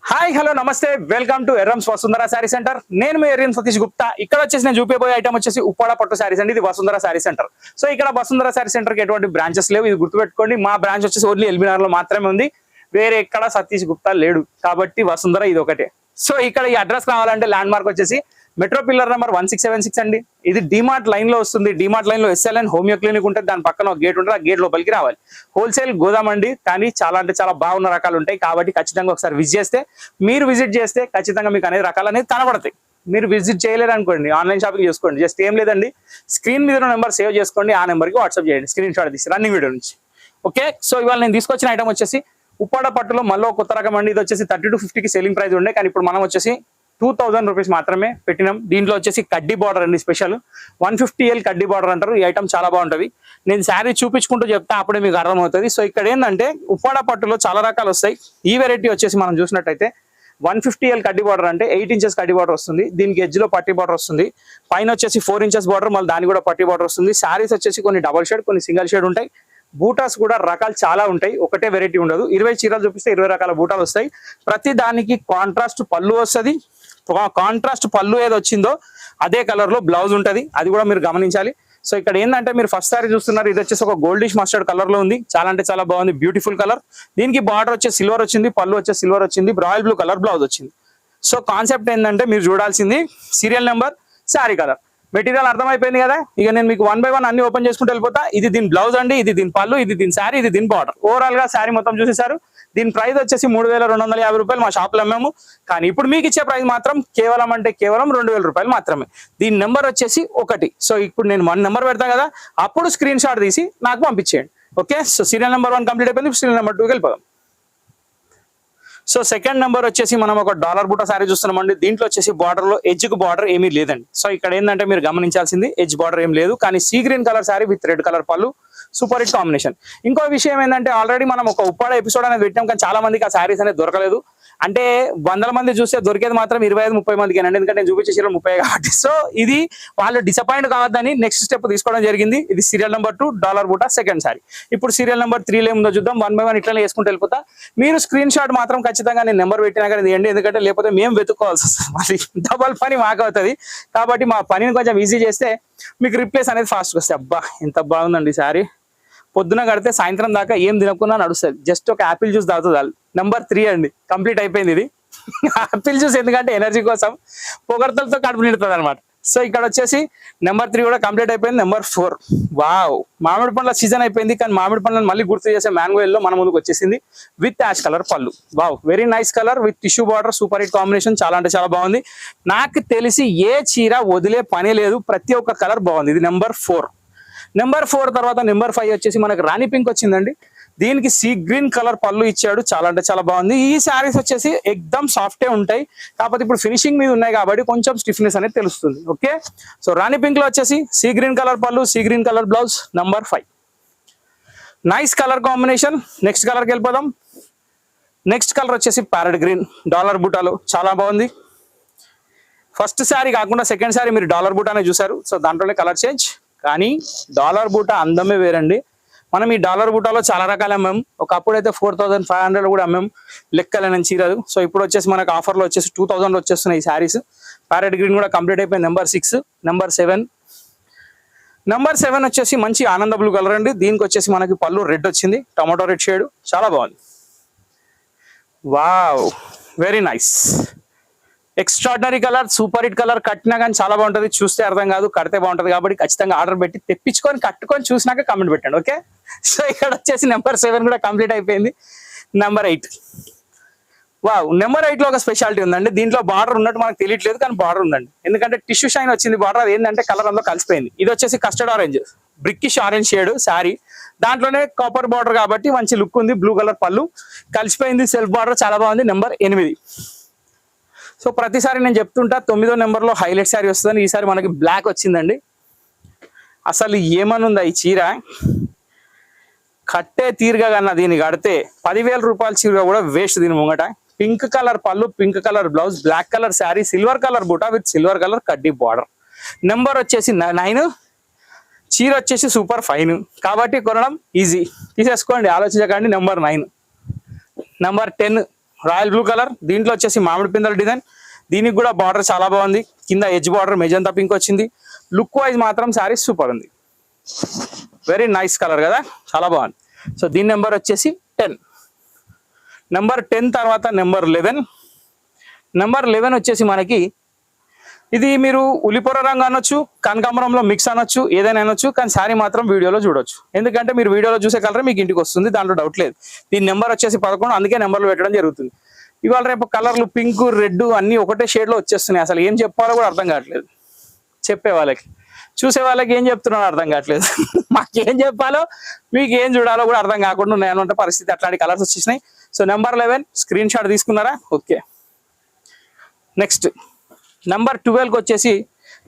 Hi hello నమస్తే welcome to Errams Vasundhara sari centre. నేను మీ ఎర్రన్ సతీష్ గుప్తా. ఇక్కడ వచ్చేసి నేను చూపించబోయే ఐటమ్ వచ్చేసి ఉప్పాడ పట్టు శారీస్ అండి. ఇది వసుంధర శారీ సెంటర్. సో ఇక్కడ వసుంధర శారీ సెంటర్ కి ఎటువంటి బ్రాంచెస్ లేవు, ఇది గుర్తుపెట్టుకోండి. మా బ్రాంచ్ వచ్చేసి ఓన్లీ ఎల్బీనగర్ లో మాత్రమే ఉంది, వేరే ఎక్కడ సతీష్ గుప్తా లేడు. కాబట్టి వసుంధర ఇది ఒకటే. సో ఇక్కడ ఈ అడ్రస్ కావాలంటే ల్యాండ్ మార్క్ వచ్చేసి మెట్రో పిల్లర్ నెంబర్ 1676 అండి. ఇది డిమార్ట్ లైన్ లో వస్తుంది. డిమార్ట్ లైన్ లో ఎస్ఎల్ఎన్ హోమియో క్లినిక్ ఉంటుంది, దాని పక్కన ఒక గేట్ ఉంటుంది, ఆ గేట్ లోపలికి రావాలి. హోల్సేల్ గోదాం అండి, కానీ చాలా అంటే చాలా బాగున్న రకాలు ఉంటాయి. కాబట్టి ఖచ్చితంగా ఒకసారి విజిట్ చేస్తే ఖచ్చితంగా మీకు అనేది రకాలు అనేది కనబడతాయి. మీరు విజిట్ చేయలేరు అనుకోండి, ఆన్లైన్ షాపింగ్ చేసుకోండి. జస్ట్ ఏం లేదండి, స్క్రీన్ మీద నెంబర్ సేవ్ చేసుకోండి, ఆ నెంబర్కి వాట్సాప్ చేయండి, స్క్రీన్ షాట్ తీసి రన్నింగ్ వీడియో నుంచి. ఓకే, సో ఇవాళ నేను తీసుకొచ్చిన ఐటమ్ వచ్చేసి ఉప్పాడ పట్టులో మళ్ళీ కొత్త రకం అండి. ఇది వచ్చేసి 30 to 50కి సెల్లింగ్ ప్రైస్ ఉండే, కానీ ఇప్పుడు మనం వచ్చేసి 2000 రూపీస్ మాత్రమే పెట్టినాం. దీంట్లో వచ్చేసి కడ్డీ బార్డర్ అండి, స్పెషల్ 150L కడ్డీ బార్డర్ అంటారు. ఈ ఐటమ్ చాలా బాగుంటుంది. నేను శారీ చూపించుకుంటూ చెప్తా, అప్పుడే మీకు అర్థమవుతుంది. సో ఇక్కడ ఏంటంటే ఉప్పాడ పట్టులో చాలా రకాలు వస్తాయి. ఈ వెరైటీ వచ్చేసి మనం చూసినట్టయితే 150L కడ్డీ బార్డర్ అంటే 8 ఇంచెస్ కడ్డీ బార్డర్ వస్తుంది. దీనికి ఎడ్జ్ లో పట్టీ బార్డర్ వస్తుంది. పైన వచ్చేసి 4 ఇంచెస్ బార్డర్, మళ్ళీ దాని కూడా పట్టీ బార్డర్ వస్తుంది. శారీస్ వచ్చేసి కొన్ని డబల్ షేడ్, కొన్ని సింగిల్ షేడ్ ఉంటాయి. బూటాస్ కూడా రకాలు చాలా ఉంటాయి, ఒకటే వెరైటీ ఉండదు. 20 చీరలు చూపిస్తే 20 రకాల బూటాలు వస్తాయి. ప్రతి దానికి కాంట్రాస్ట్ పళ్ళు వస్తుంది. కాంట్రాస్ట్ పళ్ళు ఏది వచ్చిందో అదే కలర్ లో బ్లౌజ్ ఉంటుంది, అది కూడా మీరు గమనించాలి. సో ఇక్కడ ఏంటంటే మీరు ఫస్ట్ సారీ చూస్తున్నారు, ఇది వచ్చేసి ఒక గోల్డిష్ మస్టర్డ్ కలర్ లో ఉంది. చాలా అంటే చాలా బాగుంది, బ్యూటిఫుల్ కలర్. దీనికి బార్డర్ వచ్చేసి సిల్వర్ వచ్చింది, పళ్ళు వచ్చేసి సిల్వర్ వచ్చింది, రాయల్ బ్లూ కలర్ బ్లౌజ్ వచ్చింది. సో కాన్సెప్ట్ ఏంటంటే మీరు చూడాల్సింది serial number, sari colour, material అర్థమైపోయింది కదా. ఇక నేను మీకు 1 by 1 అన్ని ఓపెన్ చేసుకుంటూ వెళ్ళిపోతా. ఇది దీని బ్లౌజ్ అండి, ఇది దీని పళ్ళు, ఇది దీని శారీ, ఇది దీని బార్డర్. ఓవరాల్ గా శారీ మొత్తం చూసేసారు. దీని ప్రైస్ వచ్చేసి 3250 రూపాయలు మా షాప్ లో అమ్మాము. కానీ ఇప్పుడు మీకు ఇచ్చే ప్రైస్ మాత్రం కేవలం 2000 రూపాయలు మాత్రమే. దీని నెంబర్ వచ్చేసి 1. సో ఇప్పుడు నేను 1 నెంబర్ పెడతా కదా, అప్పుడు స్క్రీన్ షాట్ తీసి నాకు పంపించేయండి. Okay, so serial number 1 complete అయిపోయింది. సీరియల్ నెంబర్ 2కి వెళ్ళిపోదాం. సో సెకండ్ నెంబర్ వచ్చేసి మనం ఒక డాలర్ బూటా శారీ చూస్తున్నామండి. దీంట్లో వచ్చేసి బార్డర్ లో ఎడ్జ్ కు బార్డర్ ఏమీ లేదండి. సో ఇక్కడ ఏంటంటే మీరు గమనించాల్సింది ఎడ్జ్ బార్డర్ ఏం లేదు, కానీ sea green colour sari with red colour పళ్ళు, సూపర్ హిట్ కాంబినేషన్. ఇంకో విషయం ఏంటంటే ఆల్రెడీ మనం ఒక ఉప్పాడ ఎపిసోడ్ అనేది పెట్టాం, కానీ చాలా మందికి ఆ శారీస్ అనేది దొరకలేదు. అంటే 100 మంది చూస్తే దొరికేది మాత్రం 25-30 మందికి అండి, ఎందుకంటే నేను చూపించే 30 కాబట్టి. సో ఇది వాళ్ళు డిసప్పాయింట్ కావద్దని నెక్స్ట్ స్టెప్ తీసుకోవడం జరిగింది. ఇది సీరియల్ నెంబర్ 2 డాలర్ బూటా సెకండ్ శారీ. ఇప్పుడు సీరియల్ నెంబర్ 3 ఏముందో చూద్దాం. 1 by 1 ఇట్లా వేసుకుంటూ వెళ్ళిపోతా. మీరు స్క్రీన్ షాట్ మాత్రం ఖచ్చితంగా నేను నెంబర్ పెట్టినా కానీ తీయండి, ఎందుకంటే లేకపోతే మేము వెతుక్కోవాల్సి వస్తుంది, మళ్ళీ డబల్ పని మాకు అవుతుంది. కాబట్టి మా పనిని కొంచెం ఈజీ చేస్తే మీకు రిప్లేస్ అనేది ఫాస్ట్గా వస్తాయి. అబ్బా ఎంత బాగుందండి శారీ. పొద్దున కడితే సాయంత్రం దాకా ఏం తినకుండా నడుస్తుంది. జస్ట్ ఒక యాపిల్ జ్యూస్ తాగుతుంది. నెంబర్ 3 అండి, కంప్లీట్ అయిపోయింది. ఇది యాపిల్ జ్యూస్ ఎందుకంటే ఎనర్జీ కోసం, పొగడ్తలతో కడుపు నిండుతుంది అనమాట. సో ఇక్కడ వచ్చేసి నెంబర్ 3 కూడా కంప్లీట్ అయిపోయింది. నెంబర్ 4, వావ్, మామిడి పండ్ల సీజన్ అయిపోయింది, కానీ మామిడి పండ్లను మళ్ళీ గుర్తు చేసే మ్యాంగో ఎల్లో మన ముందుకు వచ్చేసింది విత్ యాష్ కలర్ పళ్ళు. Wow, very nice colour with tissue border, super hit combination. చాలా అంటే చాలా బాగుంది. నాకు తెలిసి ఏ చీర వదిలే పని లేదు, ప్రతి ఒక్క కలర్ బాగుంది. ఇది నెంబర్ 4. నెంబర్ 4 తర్వాత నెంబర్ 5 వచ్చేసి మనకు రాణి పింక్ వచ్చిందండి. దీనికి సీ గ్రీన్ కలర్ పళ్ళు ఇచ్చాడు, చాలా అంటే చాలా బాగుంది. ఈ శారీస్ వచ్చేసి ఎక్దమ్ సాఫ్టే ఉంటాయి, కాకపోతే ఇప్పుడు ఫినిషింగ్ మీద ఉన్నాయి కాబట్టి కొంచెం స్టిఫ్నెస్ అనేది తెలుస్తుంది. ఓకే, సో రాణి పింక్ లో వచ్చేసి సీ గ్రీన్ కలర్ పళ్ళు, sea green colour blouse, number 5. Nice colour combination. Next కలర్కి వెళ్ళిపోదాం. నెక్స్ట్ కలర్ వచ్చేసి ప్యారెట్ గ్రీన్ డాలర్ బూటాలో, చాలా బాగుంది. ఫస్ట్ శారీ కాకుండా సెకండ్ శారీ మీరు డాలర్ బూటానే చూసారు, సో దాంట్లోనే కలర్ చేంజ్. కానీ డాలర్ బూటా అందమే వేరండి. మనం ఈ డాలర్ బూటాలో చాలా రకాలు అమ్మాం. ఒకప్పుడు అయితే 4500 కూడా అమ్మాం, లెక్కలేని చీరలు. సో ఇప్పుడు వచ్చేసి మనకు ఆఫర్లో వచ్చేసి 2000 వచ్చేస్తున్నాయి ఈ శారీస్. ప్యారెట్ గ్రీన్ కూడా కంప్లీట్ అయిపోయింది. నెంబర్ 6. నెంబర్ 7. నెంబర్ 7 వచ్చేసి మంచి ఆనంద బ్లూ కలర్ అండి. దీనికి వచ్చేసి మనకి పళ్ళు రెడ్ వచ్చింది, టమాటో రెడ్ షేడ్, చాలా బాగుంది. Wow, very nice, extraordinary colour, super hit colour. కట్టినా కానీ చాలా బాగుంటుంది, చూస్తే అర్థం కాదు, కడితే బాగుంటుంది. కాబట్టి ఖచ్చితంగా ఆర్డర్ పెట్టి తెప్పించుకొని కట్టుకొని చూసినాక కమెంట్ పెట్టండి. ఓకే, సో ఇక్కడ వచ్చేసి నెంబర్ 7 కూడా కంప్లీట్ అయిపోయింది. నెంబర్ 8. వావ్, నెంబర్ 8 లో ఒక స్పెషాలిటీ ఉందండి. దీంట్లో బార్డర్ ఉన్నట్టు మనకు తెలియట్లేదు, కానీ బార్డర్ ఉందండి. ఎందుకంటే టిష్యూ షైన్ వచ్చింది బార్డర్. అది ఏంటంటే కలర్ అందులో కలిసిపోయింది. ఇది వచ్చేసి custard orange, brickish orange shade sari. దాంట్లోనే కాపర్ బార్డర్ కాబట్టి మంచి లుక్ ఉంది. బ్లూ కలర్ పళ్ళు కలిసిపోయింది, సెల్ఫ్ బార్డర్, చాలా బాగుంది. నెంబర్ 8. సో ప్రతిసారి నేను చెప్తుంటా 9వ నెంబర్లో హైలైట్ శారీ వస్తుందని. ఈసారి మనకి బ్లాక్ వచ్చిందండి. అసలు ఏమనుందా ఈ చీర, కట్టే తీరుగా కన్నా దీన్ని కడితే 10,000 రూపాయల చీర కూడా వేస్ట్ దీని ముంగట. పింక్ కలర్ పళ్ళు, pink colour blouse, black colour sari, silver colour buta with silver colour కడ్డీ బార్డర్. నెంబర్ వచ్చేసి 9. చీర వచ్చేసి సూపర్ ఫైన్, కాబట్టి కొనడం ఈజీ, తీసేసుకోండి, ఆలోచించకండి. Number 9. Number 10, royal blue colour, దీంట్లో వచ్చేసి మామిడి పిందల డిజైన్. దీనికి కూడా బార్డర్ చాలా బాగుంది, కింద ఎడ్జ్ బార్డర్ మెజంతా పింక్ వచ్చింది. లుక్ వైజ్ మాత్రం శారీ సూపర్ ఉంది, వెరీ నైస్ కలర్ కదా, చాలా బాగుంది. సో దీని నెంబర్ వచ్చేసి 10. నెంబర్ 10 తర్వాత నెంబర్ 11. నెంబర్ 11 వచ్చేసి మనకి ఇది మీరు ఉలిపొర రంగు అనొచ్చు, కనకాంబరంలో మిక్స్ అనొచ్చు, ఏదైనా అనొచ్చు, కానీ శారీ మాత్రం వీడియోలో చూడొచ్చు. ఎందుకంటే మీరు వీడియోలో చూసే కలర్ మీకు ఇంటికి వస్తుంది, దాంట్లో డౌట్ లేదు. దీని నెంబర్ వచ్చేసి 11, అందుకే నెంబర్లు పెట్టడం జరుగుతుంది. ఇవాళ రేపు కలర్లు పింక్ రెడ్ అన్ని ఒకటే షేడ్లో వచ్చేస్తున్నాయి, అసలు ఏం చెప్పాలో కూడా అర్థం కావట్లేదు. చెప్పే వాళ్ళకి, చూసే వాళ్ళకి ఏం చెప్తున్నారో అర్థం కావట్లేదు. మాకేం చెప్పాలో మీకు ఏం చూడాలో కూడా అర్థం కాకుండా ఉన్నాయన్నమాట పరిస్థితి, అట్లాంటి కలర్స్ వచ్చేసినాయి. సో నెంబర్ 11 స్క్రీన్ షాట్ తీసుకున్నారా? ఓకే. నెక్స్ట్ నెంబర్ 12కి వచ్చేసి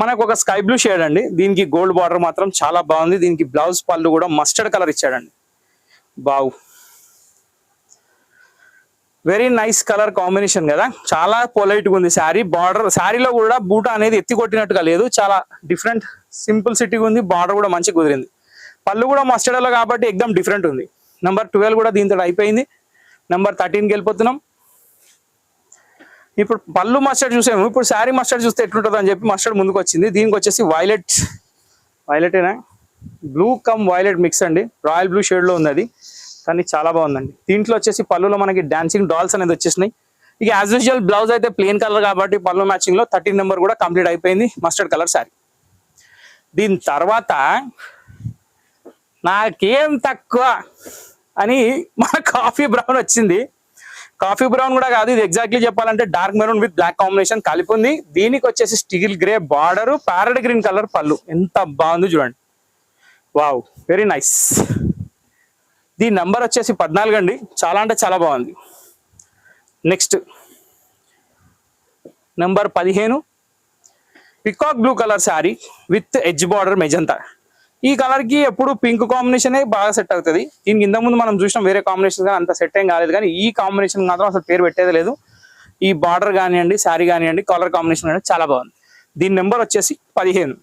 మనకు ఒక స్కై బ్లూ షేడ్ అండి. దీనికి గోల్డ్ బార్డర్ మాత్రం చాలా బాగుంది. దీనికి బ్లౌజ్ పళ్ళు కూడా మస్టర్డ్ కలర్ ఇచ్చాడండి. బావు, వెరీ నైస్ కలర్ కాంబినేషన్ కదా, చాలా పొలైట్గా ఉంది శారీ. బార్డర్ శారీలో కూడా బూట అనేది ఎత్తి కొట్టినట్టుగా లేదు, చాలా డిఫరెంట్ సింపుల్ సిటీగా ఉంది. బార్డర్ కూడా మంచి కుదిరింది. పళ్ళు కూడా మస్టర్డ్లో కాబట్టి ఎక్దమ్ డిఫరెంట్ ఉంది. నెంబర్ 12 కూడా దీంతో అయిపోయింది. నెంబర్ 13కి వెళ్ళిపోతున్నాం. ఇప్పుడు పళ్ళు మస్టర్డ్ చూసాము, ఇప్పుడు శారీ మస్టర్డ్ చూస్తే ఎట్లుంటుంది అని చెప్పి మస్టర్డ్ ముందుకు వచ్చింది. దీనికి వచ్చేసి వైలెటేనా, బ్లూ కమ్ వైలెట్ మిక్స్ అండి, రాయల్ బ్లూ షేడ్లో ఉంది అది, కానీ చాలా బాగుందండి. దీంట్లో వచ్చేసి పళ్ళులో మనకి డాన్సింగ్ డాల్స్ అనేది వచ్చేసినాయి. ఇక యాజ్ యూజువల్ బ్లౌజ్ అయితే ప్లెయిన్ కలర్ కాబట్టి పళ్ళు మ్యాచింగ్ లో 13 నెంబర్ కూడా కంప్లీట్ అయిపోయింది, మస్టర్డ్ కలర్ శారీ. దీని తర్వాత నాకేం తక్కువ అని మన కాఫీ బ్రౌన్ వచ్చింది. కాఫీ బ్రౌన్ కూడా కాదు, ఇది ఎగ్జాక్ట్లీ చెప్పాలంటే dark maroon with black combination కలిపి ఉంది. దీనికి వచ్చేసి steel grey border, parrot green colour పళ్ళు, ఎంత బాగుంది చూడండి. Wow, very nice. దీని నంబర్ వచ్చేసి 14 అండి, చాలా అంటే చాలా బాగుంది. Next number 15 peacock blue colour sari with edge border magenta. ఈ కలర్ కి ఎప్పుడు పింక్ కాంబినేషన్ బాగా సెట్ అవుతుంది. దీనికి ఇంత ముందు మనం చూసినాం వేరే కాంబినేషన్ కానీ అంత సెట్ ఏం కాలేదు, కానీ ఈ కాంబినేషన్ మాత్రం అసలు పేరు పెట్టేది లేదు. ఈ బార్డర్ కానివ్వండి, శారీ కానివ్వండి, కలర్ కాంబినేషన్ కానీ చాలా బాగుంది. దీని నెంబర్ వచ్చేసి 15.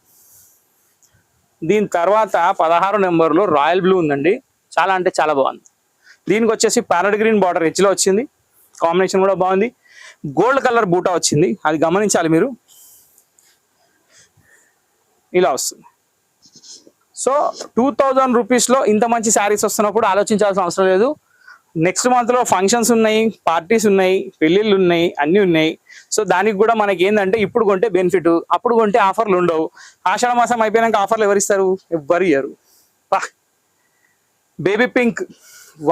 దీని తర్వాత 16 నెంబర్లో రాయల్ బ్లూ ఉందండి, చాలా అంటే చాలా బాగుంది. దీనికి వచ్చేసి ప్యారెట్ గ్రీన్ బార్డర్ హెచ్లో వచ్చింది, కాంబినేషన్ కూడా బాగుంది. గోల్డ్ కలర్ బూటా వచ్చింది, అది గమనించాలి మీరు, ఇలా వస్తుంది. సో 2000 రూపీస్లో ఇంత మంచి శారీస్ వస్తున్నప్పుడు ఆలోచించాల్సిన అవసరం లేదు. నెక్స్ట్ మంత్లో ఫంక్షన్స్ ఉన్నాయి, పార్టీస్ ఉన్నాయి, పెళ్ళిళ్ళు ఉన్నాయి, అన్నీ ఉన్నాయి. సో దానికి కూడా మనకి ఏంటంటే ఇప్పుడు కొంటే బెనిఫిట్, అప్పుడు కొంటే ఆఫర్లు ఉండవు. ఆషాఢ మాసం అయిపోయినాక ఆఫర్లు ఎవరిస్తారు? ఎవ్వరు ఇయ్యరు. Baby pink,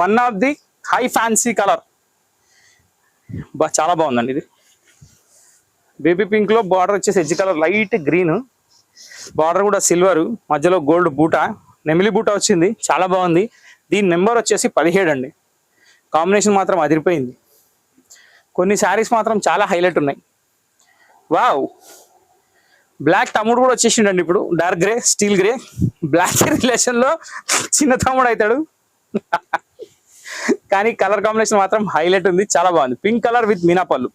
one of the high fancy colour, చాలా బాగుందండి ఇది. బేబీ పింక్ లో బార్డర్ వచ్చేసి edge colour light green, border కూడా సిల్వర్, మధ్యలో గోల్డ్ బూటా, నెమిలి బూటా వచ్చింది, చాలా బాగుంది. దీని నెంబర్ వచ్చేసి 17 అండి. కాంబినేషన్ మాత్రం అదిరిపోయింది. కొన్ని శారీస్ మాత్రం చాలా హైలైట్ ఉన్నాయి. వావ్, బ్లాక్ తమ్ముడు కూడా వచ్చేసిండండి ఇప్పుడు, dark grey, steel grey, black relation లో చిన్న తమ్ముడు అవుతాడు. కానీ కలర్ కాంబినేషన్ మాత్రం హైలైట్ ఉంది, చాలా బాగుంది. పింక్ కలర్ విత్ మీనాపల్లు.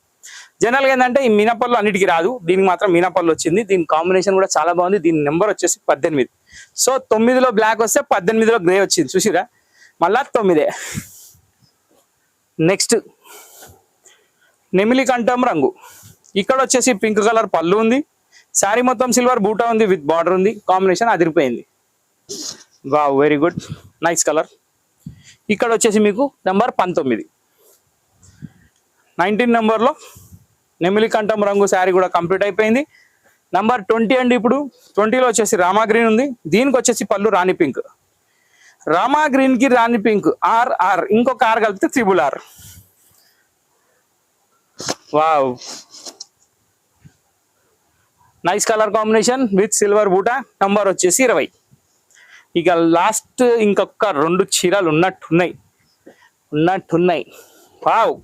జనరల్గా ఏంటంటే ఈ మీనాపల్లు అన్నిటికీ రాదు, దీనికి మాత్రం మీనాపల్లు వచ్చింది. దీని కాంబినేషన్ కూడా చాలా బాగుంది. దీని నెంబర్ వచ్చేసి 18. సో 9లో బ్లాక్ వస్తే 18లో గ్రే వచ్చింది, చూసిరా, మళ్ళా 9. నెక్స్ట్ నెమిలి కంఠం రంగు, ఇక్కడ వచ్చేసి పింక్ కలర్ పళ్ళు ఉంది, శారీ మొత్తం సిల్వర్ బూటా ఉంది విత్ బార్డర్ ఉంది, కాంబినేషన్ అదిరిపోయింది. Wow, very good, nice colour. ఇక్కడ వచ్చేసి మీకు నెంబర్ 19. 19 నెంబర్లో నెమిలి కంఠం రంగు శారీ కూడా కంప్లీట్ అయిపోయింది. నెంబర్ 20 అండి. ఇప్పుడు 20లో వచ్చేసి రామా గ్రీన్ ఉంది, దీనికి వచ్చేసి పళ్ళు రాణి పింక్. రామా గ్రీన్ కి రాణి పింక్, RR, ఇంకొక R కలిపితే RRR. Wow, nice colour combination with silver బూటా. నంబర్ వచ్చేసి 20. ఇక లాస్ట్ ఇంకొక 2 చీరలు ఉన్నట్టున్నాయి. వావ్,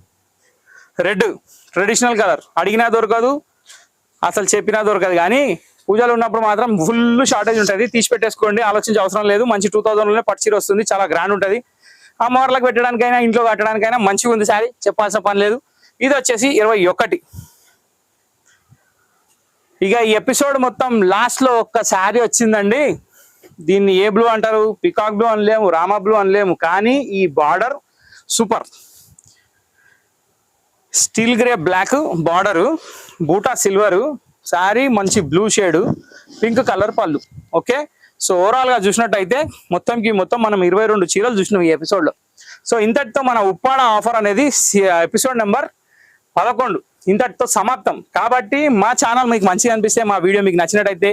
రెడ్ ట్రెడిషనల్ కలర్, అడిగినా దొరకదు, అసలు చెప్పినా దొరకదు, కానీ పూజలు ఉన్నప్పుడు మాత్రం ఫుల్ షార్టేజ్ ఉంటుంది. తీసి పెట్టేసుకోండి, ఆలోచించే అవసరం లేదు. మంచి 2000లోనే పట్టు చీర వస్తుంది, చాలా గ్రాండ్ ఉంటుంది. అమ్మవార్లకు పెట్టడానికైనా ఇంట్లో కట్టడానికైనా మంచిగా ఉంది శారీ, చెప్పాల్సిన పని లేదు. ఇది వచ్చేసి 21. ఇక ఈ ఎపిసోడ్ మొత్తం లాస్ట్ లో ఒక్క శారీ వచ్చిందండి. దీన్ని ఏ బ్లూ అంటారు? పికాక్ బ్లూ అనలేము, రామా బ్లూ అనలేము, కానీ ఈ border super. Steel grey black border, buta silver, sari మంచి బ్లూ షేడ్, పింక్ కలర్ పళ్ళు. ఓకే, సో ఓవరాల్ గా చూసినట్టయితే మొత్తం మనం 22 చీరలు చూసినాం ఈ ఎపిసోడ్ లో. సో ఇంతటితో మన ఉప్పాడ ఆఫర్ అనేది ఎపిసోడ్ నెంబర్ 11 ఇంతటితో సమాప్తం. కాబట్టి మా ఛానల్ మీకు మంచిగా అనిపిస్తే, మా వీడియో మీకు నచ్చినట్టయితే,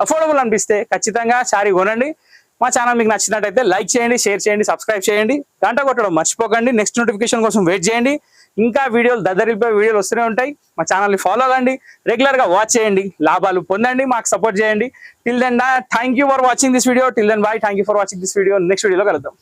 అఫోర్డబుల్ అనిపిస్తే ఖచ్చితంగా శారీ కొనండి. మా ఛానల్ మీకు నచ్చినట్టయితే లైక్ చేయండి, షేర్ చేయండి, సబ్స్క్రైబ్ చేయండి, గంట కొట్టడం మర్చిపోకండి. నెక్స్ట్ నోటిఫికేషన్ కోసం వెయిట్ చేయండి. ఇంకా వీడియోలు దద్దరిపోయే వీడియోలు వస్తూనే ఉంటాయి. మా ఛానల్ని ఫాలో అవ్వండి, రెగ్యులర్ గా వాచ్ చేయండి, లాభాలు పొందండి, మాకు సపోర్ట్ చేయండి. Till then thank you for watching this video. Till then bye, thank you for watching this video. Next వీడియోలో కలుద్దాం.